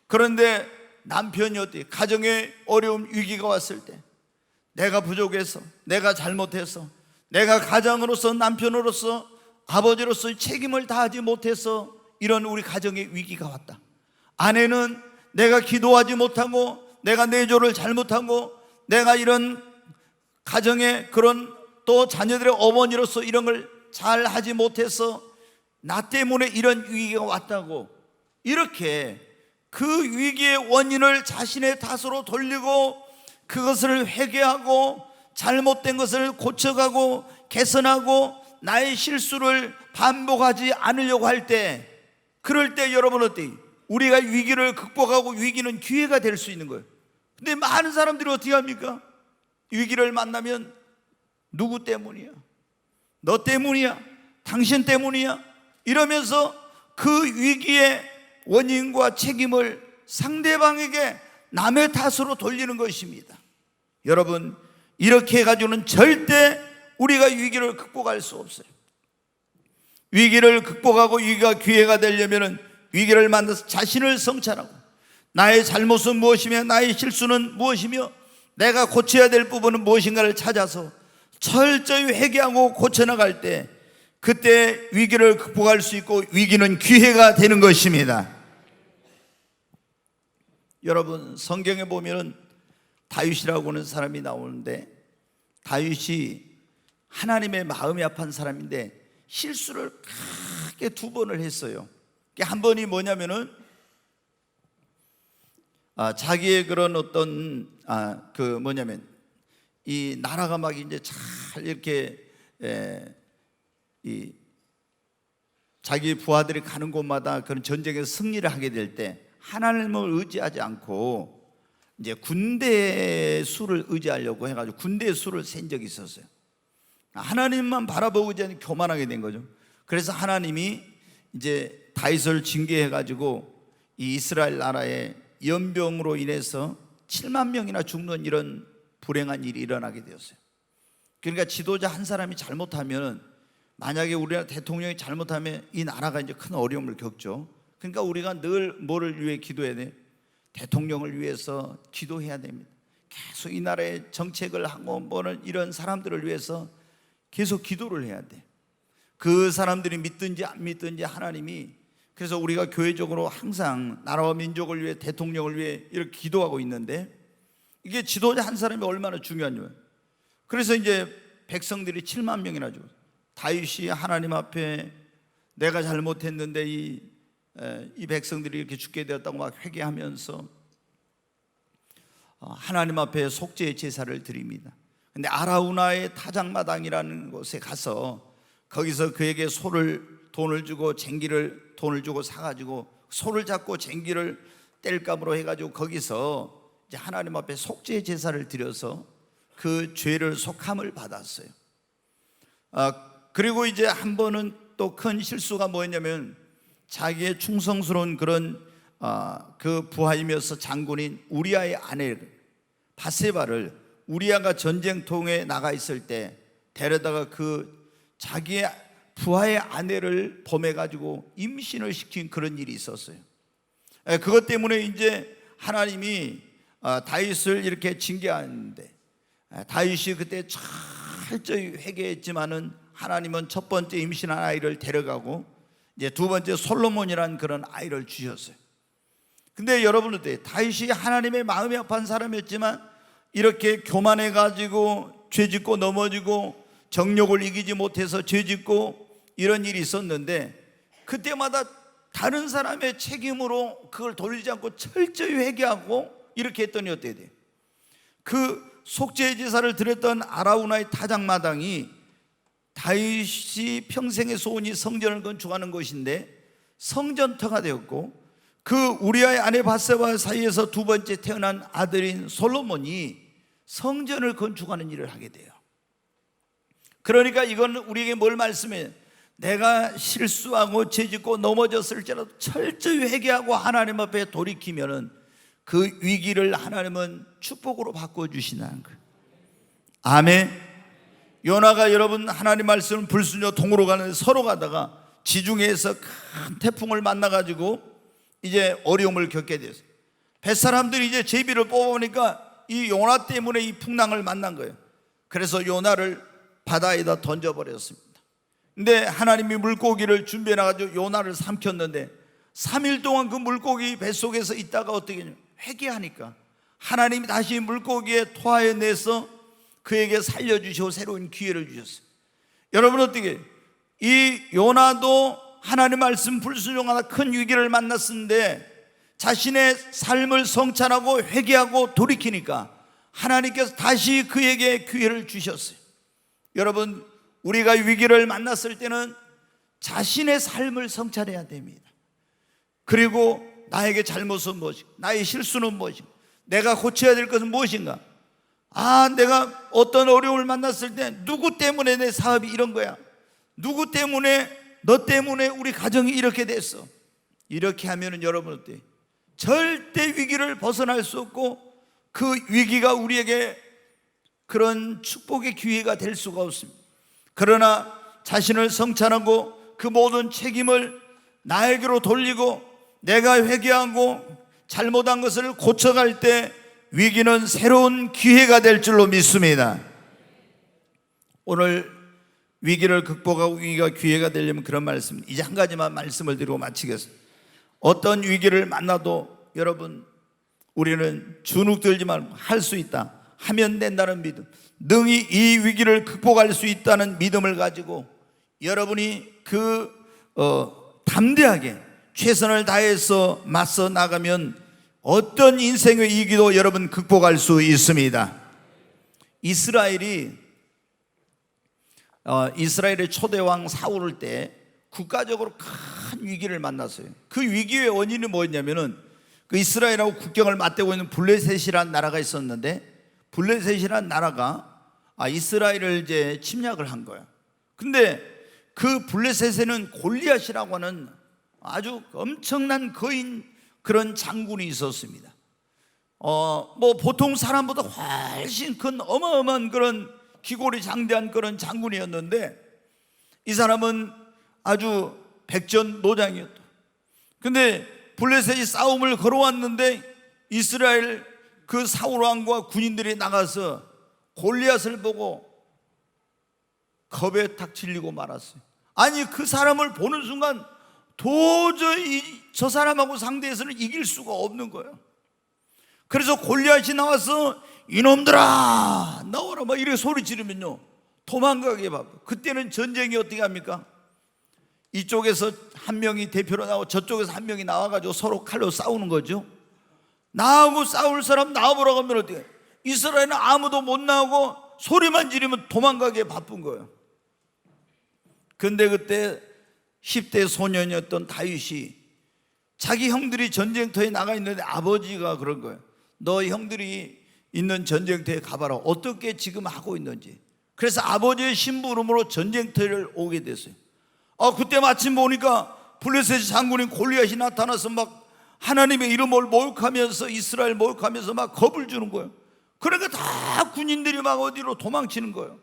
그런데 남편이 어떻게? 가정의 어려움, 위기가 왔을 때 내가 부족해서, 내가 잘못해서, 내가 가장으로서, 남편으로서, 아버지로서 책임을 다하지 못해서 이런 우리 가정의 위기가 왔다. 아내는 내가 기도하지 못하고, 내가 내조를 잘못하고, 내가 이런 가정의 그런 또 자녀들의 어머니로서 이런 걸 잘 하지 못해서 나 때문에 이런 위기가 왔다고, 이렇게 그 위기의 원인을 자신의 탓으로 돌리고 그것을 회개하고 잘못된 것을 고쳐가고 개선하고 나의 실수를 반복하지 않으려고 할 때, 그럴 때 여러분 어때요? 우리가 위기를 극복하고 위기는 기회가 될 수 있는 거예요. 근데 많은 사람들이 어떻게 합니까? 위기를 만나면 누구 때문이야? 너 때문이야? 당신 때문이야? 이러면서 그 위기의 원인과 책임을 상대방에게 남의 탓으로 돌리는 것입니다. 여러분, 이렇게 해가지고는 절대 우리가 위기를 극복할 수 없어요. 위기를 극복하고 위기가 기회가 되려면 위기를 만나서 자신을 성찰하고, 나의 잘못은 무엇이며 나의 실수는 무엇이며 내가 고쳐야 될 부분은 무엇인가를 찾아서 철저히 회개하고 고쳐나갈 때, 그때 위기를 극복할 수 있고 위기는 기회가 되는 것입니다. 여러분, 성경에 보면 다윗이라고 하는 사람이 나오는데, 다윗이 하나님의 마음이 아픈 사람인데 실수를 크게 2번을 했어요. 한 번이 뭐냐면은 자기의 그런 어떤 이 나라가 막 이제 잘 이렇게 이 자기 부하들이 가는 곳마다 그런 전쟁에서 승리를 하게 될 때 하나님을 의지하지 않고 이제 군대 수를 의지하려고 해가지고 군대 수를 센 적이 있었어요. 하나님만 바라보고 이제 교만하게 된 거죠. 그래서 하나님이 이제 다윗을 징계해가지고 이 이스라엘 나라에 연병으로 인해서 7만 명이나 죽는 이런 불행한 일이 일어나게 되었어요. 그러니까 지도자 한 사람이 잘못하면, 만약에 우리나라 대통령이 잘못하면 이 나라가 이제 큰 어려움을 겪죠. 그러니까 우리가 늘 뭐를 위해 기도해야 돼? 대통령을 위해서 기도해야 됩니다. 계속 이 나라의 정책을 하고 뭐는 이런 사람들을 위해서 계속 기도를 해야 돼. 그 사람들이 믿든지 안 믿든지 하나님이 그래서 우리가 교회적으로 항상 나라와 민족을 위해, 대통령을 위해 이렇게 기도하고 있는데, 이게 지도자 한 사람이 얼마나 중요한지. 그래서 이제 백성들이 7만 명이나 죽었어요. 다윗이 하나님 앞에 내가 잘못했는데 이 백성들이 이렇게 죽게 되었다고 막 회개하면서 하나님 앞에 속죄의 제사를 드립니다. 근데 아라우나의 타작마당이라는 곳에 가서 거기서 그에게 돈을 주고 쟁기를 돈을 주고 사가지고 소를 잡고 쟁기를 뗄감으로 해가지고 거기서 이제 하나님 앞에 속죄의 제사를 드려서 그 죄를 속함을 받았어요. 그리고 이제 한 번은 또 큰 실수가 뭐였냐면, 자기의 충성스러운 그런 그 부하이면서 장군인 우리아의 아내 바세바를, 우리아가 전쟁통에 나가 있을 때 데려다가 그 자기의 부하의 아내를 범해 가지고 임신을 시킨 그런 일이 있었어요. 그것 때문에 이제 하나님이 다윗을 이렇게 징계하는데, 다윗이 그때 철저히 회개했지만은 하나님은 첫 번째 임신한 아이를 데려가고 이제 두 번째 솔로몬이라는 그런 아이를 주셨어요. 근데 여러분들, 다윗이 하나님의 마음이 아픈 사람이었지만 이렇게 교만해 가지고 죄짓고 넘어지고 정욕을 이기지 못해서 죄짓고 이런 일이 있었는데, 그때마다 다른 사람의 책임으로 그걸 돌리지 않고 철저히 회개하고 이렇게 했더니 어떻게 돼요? 그 속죄의 제사를 드렸던 아라우나의 타작마당이 다윗이 평생의 소원이 성전을 건축하는 것인데 성전터가 되었고, 그 우리아의 아내 바세바 사이에서 두 번째 태어난 아들인 솔로몬이 성전을 건축하는 일을 하게 돼요. 그러니까 이건 우리에게 뭘 말씀해요? 내가 실수하고 죄짓고 넘어졌을지라도 철저히 회개하고 하나님 앞에 돌이키면은 그 위기를 하나님은 축복으로 바꿔주신다는 거예요. 아멘. 요나가 여러분 하나님 말씀을 불순종 동으로 가는데 서로 가다가 지중해에서 큰 태풍을 만나가지고 이제 어려움을 겪게 됐어요. 뱃사람들이 이제 제비를 뽑아보니까 이 요나 때문에 이 풍랑을 만난 거예요. 그래서 요나를 바다에다 던져버렸습니다. 근데 하나님이 물고기를 준비해놔가지고 요나를 삼켰는데 3일 동안 그 물고기 뱃속에서 있다가 어떻게 했냐면, 회개하니까 하나님이 다시 물고기에 토하여내서 그에게 살려주시고 새로운 기회를 주셨어요. 여러분 어떻게, 이 요나도 하나님 말씀 불순종하다 큰 위기를 만났는데 자신의 삶을 성찬하고 회개하고 돌이키니까 하나님께서 다시 그에게 기회를 주셨어요. 여러분, 우리가 위기를 만났을 때는 자신의 삶을 성찰해야 됩니다. 그리고 나에게 잘못은 무엇인가, 나의 실수는 무엇인가, 내가 고쳐야 될 것은 무엇인가. 내가 어떤 어려움을 만났을 때 누구 때문에 내 사업이 이런 거야, 누구 때문에, 너 때문에 우리 가정이 이렇게 됐어. 이렇게 하면은 여러분 어때요? 절대 위기를 벗어날 수 없고 그 위기가 우리에게 그런 축복의 기회가 될 수가 없습니다. 그러나 자신을 성찬하고 그 모든 책임을 나에게로 돌리고 내가 회개하고 잘못한 것을 고쳐갈 때 위기는 새로운 기회가 될 줄로 믿습니다. 오늘 위기를 극복하고 위기가 기회가 되려면 그런 말씀, 이제 한 가지만 말씀을 드리고 마치겠습니다. 어떤 위기를 만나도 여러분, 우리는 주눅 들지 말고 할 수 있다, 하면 된다는 믿음, 능히 이 위기를 극복할 수 있다는 믿음을 가지고 여러분이 담대하게 최선을 다해서 맞서 나가면 어떤 인생의 위기도 여러분 극복할 수 있습니다. 이스라엘의 초대왕 사울을 때 국가적으로 큰 위기를 만났어요. 그 위기의 원인이 뭐였냐면은, 그 이스라엘하고 국경을 맞대고 있는 블레셋이라는 나라가 있었는데, 블레셋이라는 나라가 이스라엘을 이제 침략을 한 거야. 근데 그 블레셋에는 골리앗이라고 하는 아주 엄청난 거인 그런 장군이 있었습니다. 보통 사람보다 훨씬 큰 어마어마한 그런 기골이 장대한 그런 장군이었는데, 이 사람은 아주 백전노장이었다. 근데 블레셋이 싸움을 걸어왔는데 이스라엘 그 사울 왕과 군인들이 나가서 골리앗을 보고 겁에 탁 질리고 말았어요. 아니, 그 사람을 보는 순간 도저히 저 사람하고 상대해서는 이길 수가 없는 거예요. 그래서 골리앗이 나와서 이놈들아 나오라 막 이렇게 소리 지르면요 도망가게 봐. 그때는 전쟁이 어떻게 합니까? 이쪽에서 한 명이 대표로 나오고 저쪽에서 한 명이 나와가지고 서로 칼로 싸우는 거죠. 나하고 싸울 사람 나와보라고 하면 어떻게 해요? 이스라엘은 아무도 못 나오고 소리만 지르면 도망가기에 바쁜 거예요. 근데 그때 10대 소년이었던 다윗이 자기 형들이 전쟁터에 나가 있는데 아버지가 그런 거예요. 너 형들이 있는 전쟁터에 가봐라. 어떻게 지금 하고 있는지. 그래서 아버지의 심부름으로 전쟁터를 오게 됐어요. 그때 마침 보니까 블레셋 장군인 골리앗이 나타나서 막 하나님의 이름을 모욕하면서 이스라엘 모욕하면서 막 겁을 주는 거예요. 그러니까 다 군인들이 막 어디로 도망치는 거예요.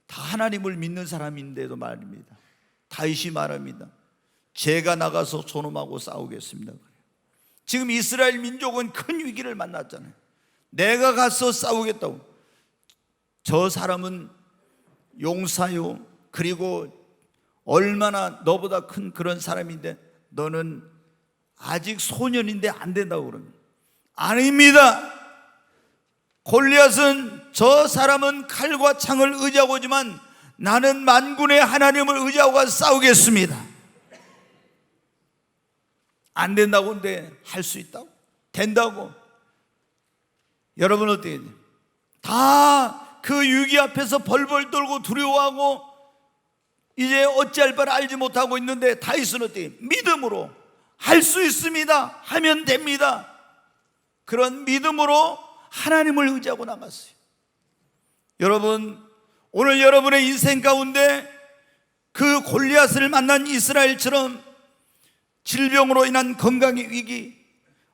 다 하나님을 믿는 사람인데도 말입니다. 다윗이 말합니다. 제가 나가서 저놈하고 싸우겠습니다. 지금 이스라엘 민족은 큰 위기를 만났잖아요. 내가 가서 싸우겠다고. 저 사람은 용사요, 그리고 얼마나 너보다 큰 그런 사람인데 너는 아직 소년인데 안 된다고 그럽니다. 아닙니다. 골리앗은 저 사람은 칼과 창을 의지하고 오지만 나는 만군의 하나님을 의지하고 가서 싸우겠습니다. 안 된다고 하는데 할 수 있다고? 된다고. 여러분 어떻게 해요? 다 그 위기 앞에서 벌벌 떨고 두려워하고 이제 어찌할 바를 알지 못하고 있는데 다윗은 어떻게 해요? 믿음으로 할 수 있습니다. 하면 됩니다. 그런 믿음으로 하나님을 의지하고 나갔어요. 여러분, 오늘 여러분의 인생 가운데 그 골리앗을 만난 이스라엘처럼 질병으로 인한 건강의 위기,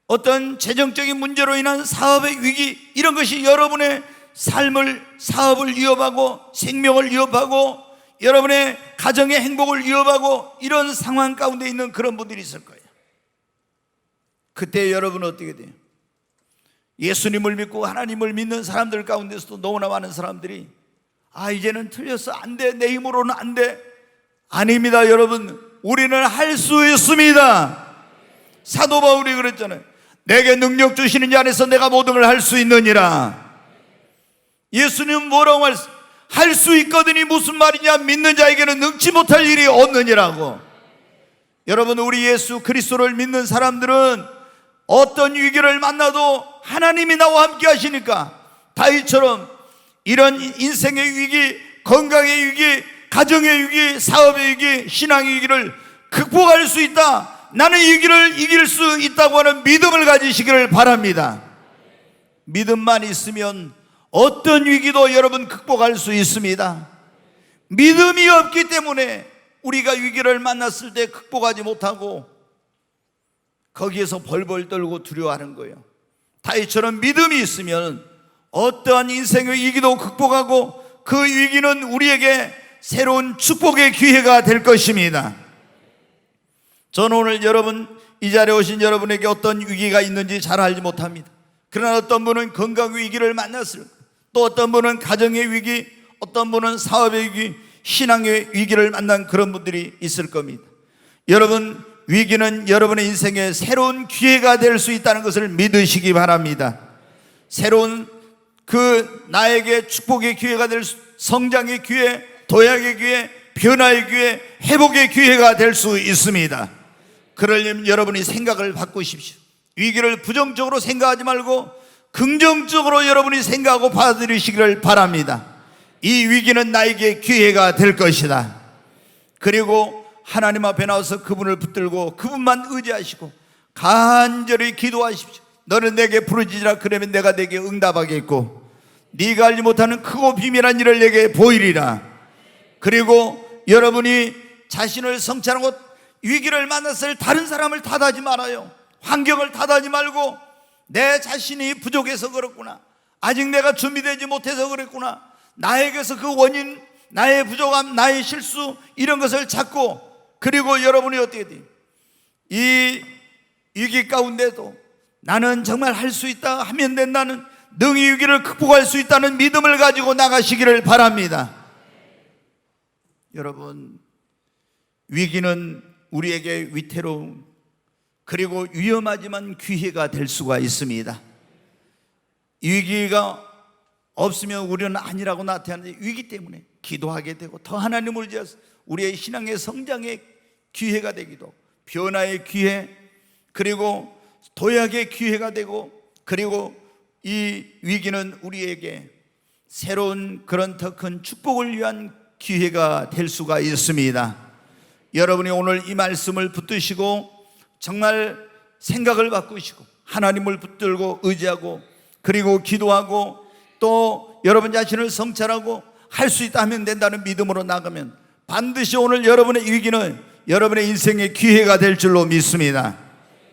어떤 재정적인 문제로 인한 사업의 위기, 이런 것이 여러분의 삶을, 사업을 위협하고 생명을 위협하고 여러분의 가정의 행복을 위협하고 이런 상황 가운데 있는 그런 분들이 있을 거예요. 그때 여러분은 어떻게 돼요? 예수님을 믿고 하나님을 믿는 사람들 가운데서도 너무나 많은 사람들이 이제는 틀렸어, 안 돼, 내 힘으로는 안 돼. 아닙니다. 여러분, 우리는 할 수 있습니다. 사도 바울이 그랬잖아요. 내게 능력 주시는 자 안에서 내가 모든 걸 할 수 있느니라. 예수님은 뭐라고 할 수 있거든이 무슨 말이냐? 믿는 자에게는 능치 못할 일이 없느니라고. 여러분, 우리 예수 그리스도를 믿는 사람들은 어떤 위기를 만나도 하나님이 나와 함께 하시니까 다윗처럼 이런 인생의 위기, 건강의 위기, 가정의 위기, 사업의 위기, 신앙의 위기를 극복할 수 있다, 나는 이 위기를 이길 수 있다고 하는 믿음을 가지시기를 바랍니다. 믿음만 있으면 어떤 위기도 여러분 극복할 수 있습니다. 믿음이 없기 때문에 우리가 위기를 만났을 때 극복하지 못하고 거기에서 벌벌 떨고 두려워하는 거예요. 다윗처럼 믿음이 있으면 어떠한 인생의 위기도 극복하고 그 위기는 우리에게 새로운 축복의 기회가 될 것입니다. 저는 오늘 여러분, 이 자리에 오신 여러분에게 어떤 위기가 있는지 잘 알지 못합니다. 그러나 어떤 분은 건강 위기를 만났을, 또 어떤 분은 가정의 위기, 어떤 분은 사업의 위기, 신앙의 위기를 만난 그런 분들이 있을 겁니다. 여러분, 위기는 여러분의 인생에 새로운 기회가 될 수 있다는 것을 믿으시기 바랍니다. 새로운 나에게 축복의 기회가 될 성장의 기회, 도약의 기회, 변화의 기회, 회복의 기회가 될 수 있습니다. 그러려면 여러분이 생각을 바꾸십시오. 위기를 부정적으로 생각하지 말고 긍정적으로 여러분이 생각하고 받아들이시기를 바랍니다. 이 위기는 나에게 기회가 될 것이다. 그리고 하나님 앞에 나와서 그분을 붙들고 그분만 의지하시고 간절히 기도하십시오. 너는 내게 부르짖으라. 그러면 내가 내게 응답하겠고 네가 알지 못하는 크고 비밀한 일을 내게 보이리라. 그리고 여러분이 자신을 성찰하고 위기를 만났을 다른 사람을 탓하지 말아요. 환경을 탓하지 말고 내 자신이 부족해서 그렇구나, 아직 내가 준비되지 못해서 그랬구나, 나에게서 그 원인, 나의 부족함, 나의 실수, 이런 것을 찾고, 그리고 여러분이 어떻게 돼요? 이 위기 가운데도 나는 정말 할 수 있다, 하면 된다는, 능히 위기를 극복할 수 있다는 믿음을 가지고 나가시기를 바랍니다. 여러분, 위기는 우리에게 위태로움 그리고 위험하지만 기회가 될 수가 있습니다. 위기가 없으면 우리는 아니라고 나타나는데 위기 때문에 기도하게 되고 더 하나님을 위해서 우리의 신앙의 성장의 기회가 되기도, 변화의 기회, 그리고 도약의 기회가 되고, 그리고 이 위기는 우리에게 새로운 그런 더 큰 축복을 위한 기회가 될 수가 있습니다. 여러분이 오늘 이 말씀을 붙드시고 정말 생각을 바꾸시고 하나님을 붙들고 의지하고 그리고 기도하고 또 여러분 자신을 성찰하고 할 수 있다 하면 된다는 믿음으로 나가면 반드시 오늘 여러분의 위기는 여러분의 인생의 기회가 될 줄로 믿습니다.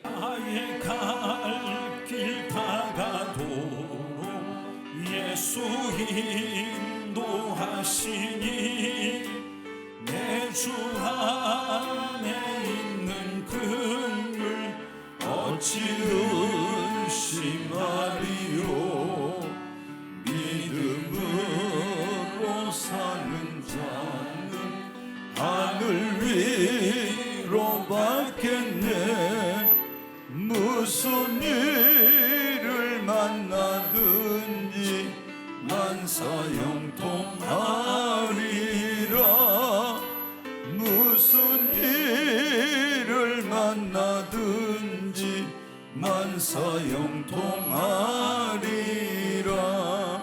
나의 갈 길 다가도록 예수 인도하시니 내 주 안에 있는 긍휼 어찌 의심하리요. 믿음으로 사는 자는 하늘 위로 받겠네. 무슨 일을 만나든지 만사형통하리라. 무슨 일을 만나든지 만사형통하리라.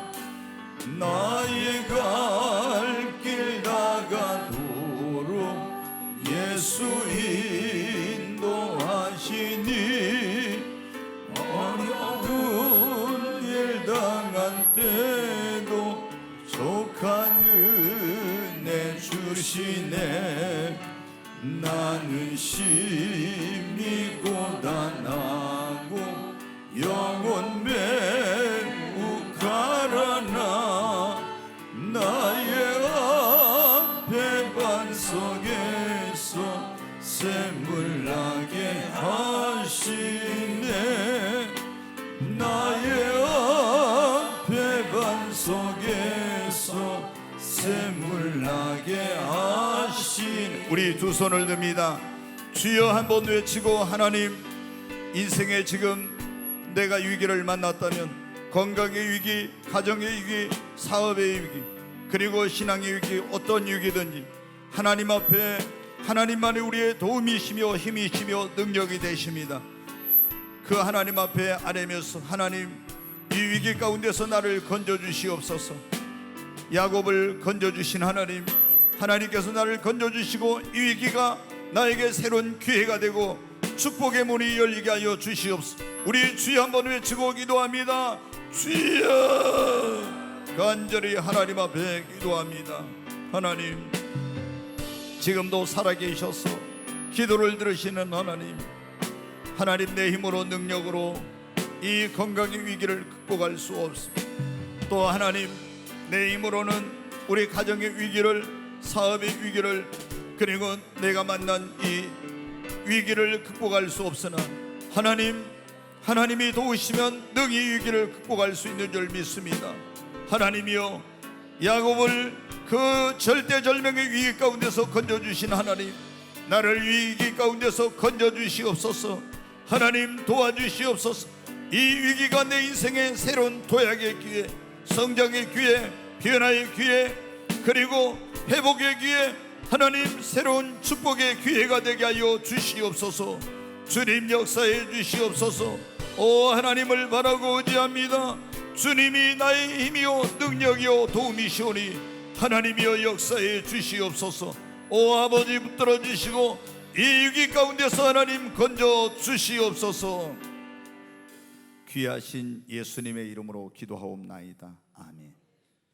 나의 갈 길 다가도록 예수 인도하시니 어려운 일 당한 때도 족한 은혜 주시네. 나는 심히 고단하고 영혼 매우 가라나. 나의 앞에 반석에서 샘물 나게 하시네. 나의 앞에 반석에서 샘물 나게 하시네. 우리 두 손을 듭니다. 주여 한번 외치고, 하나님, 인생에 지금 내가 위기를 만났다면 건강의 위기, 가정의 위기, 사업의 위기, 그리고 신앙의 위기, 어떤 위기든지 하나님 앞에 하나님만이 우리의 도움이시며 힘이시며 능력이 되십니다. 그 하나님 앞에 아뢰면서, 하나님, 이 위기 가운데서 나를 건져주시옵소서. 야곱을 건져주신 하나님, 하나님께서 나를 건져주시고 이 위기가 나에게 새로운 기회가 되고 축복의 문이 열리게 하여 주시옵소서. 우리 주여 한번 외치고 기도합니다. 주여, 간절히 하나님 앞에 기도합니다. 하나님, 지금도 살아계셔서 기도를 들으시는 하나님, 하나님, 내 힘으로 능력으로 이 건강의 위기를 극복할 수 없습니다. 또 하나님, 내 힘으로는 우리 가정의 위기를, 사업의 위기를, 그리고 내가 만난 이 위기를 극복할 수 없으나 하나님, 하나님이 도우시면 능히 위기를 극복할 수 있는 줄 믿습니다. 하나님이여, 야곱을 그 절대절명의 위기 가운데서 건져주신 하나님, 나를 위기 가운데서 건져주시옵소서. 하나님, 도와주시옵소서. 이 위기가 내 인생의 새로운 도약의 기회, 성장의 기회, 변화의 기회, 그리고 회복의 기회, 하나님, 새로운 축복의 기회가 되게 하여 주시옵소서. 주님, 역사해 주시옵소서. 오, 하나님을 바라고 의지합니다. 주님이 나의 힘이요 능력이요 도움이시오니 하나님이여, 역사해 주시옵소서. 오, 아버지, 붙들어 주시고 이 위기 가운데서 하나님 건져 주시옵소서. 귀하신 예수님의 이름으로 기도하옵나이다. 아멘.